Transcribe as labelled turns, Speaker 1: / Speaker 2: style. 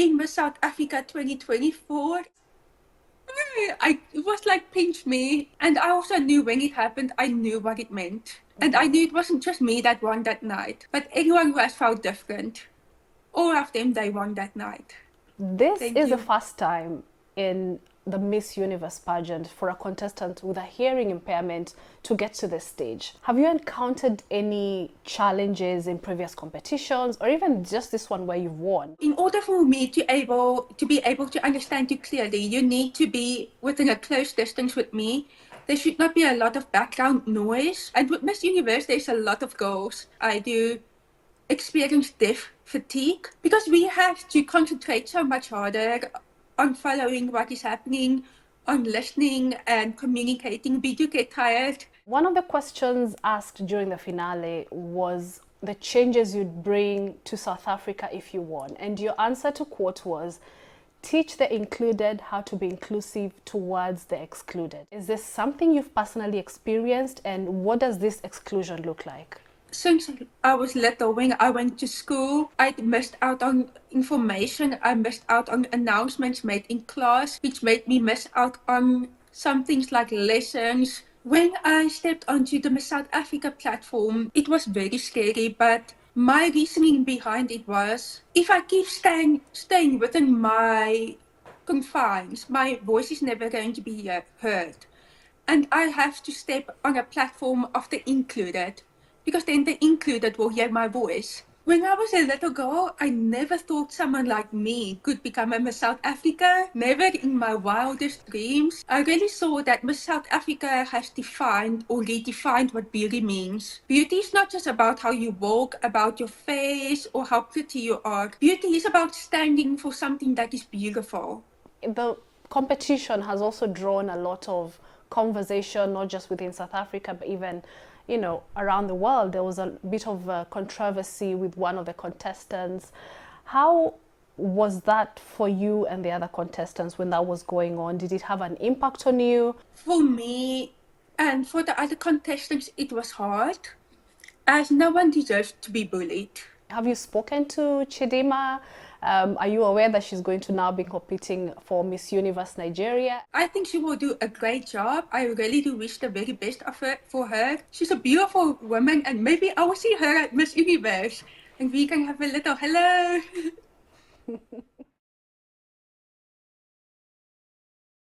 Speaker 1: being Miss South Africa 2024, it was like pinch me. And I also knew when it happened, I knew what it meant. And I knew it wasn't just me that won that night, but anyone who has felt different. All of them, they won that night.
Speaker 2: This
Speaker 1: Thank
Speaker 2: is the
Speaker 1: you.
Speaker 2: first time in the Miss Universe pageant for a contestant with a hearing impairment to get to this stage. Have you encountered any challenges in previous competitions or even just this one where you've won?
Speaker 1: In order for me to be able to understand you clearly, you need to be within a close distance with me. There should not be a lot of background noise. And with Miss Universe, there's a lot of girls. I do experience deaf fatigue because we have to concentrate so much harder on following what is happening, on listening and communicating. We do get tired.
Speaker 2: One of the questions asked during the finale was the changes you'd bring to South Africa if you won. And your answer to quote was, teach the included how to be inclusive towards the excluded. Is this something you've personally experienced, and what does this exclusion look like?
Speaker 1: Since I was little, when I went to school, I missed out on information. I missed out on announcements made in class, which made me miss out on some things like lessons. When I stepped onto the Miss South Africa platform, it was very scary, but my reasoning behind it was, if I keep staying within my confines, my voice is never going to be heard. And I have to step on a platform of the included, because then the included will hear my voice. When I was a little girl, I never thought someone like me could become a Miss South Africa. Never in my wildest dreams. I really saw that Miss South Africa has defined or redefined what beauty means. Beauty is not just about how you walk, about your face, or how pretty you are. Beauty is about standing for something that is beautiful.
Speaker 2: The competition has also drawn a lot of conversation, not just within South Africa, but even, you know, around the world. There was a bit of a controversy with one of the contestants. How was that for you and the other contestants when that was going on? Did it have an impact on you?
Speaker 1: For me and for the other contestants, it was hard, as no one deserves to be bullied.
Speaker 2: Have you spoken to Chidima? Are you aware that she's going to now be competing for Miss Universe Nigeria?
Speaker 1: I think she will do a great job. I really do wish the very best for her. She's a beautiful woman, and maybe I will see her at Miss Universe and we can have a little hello.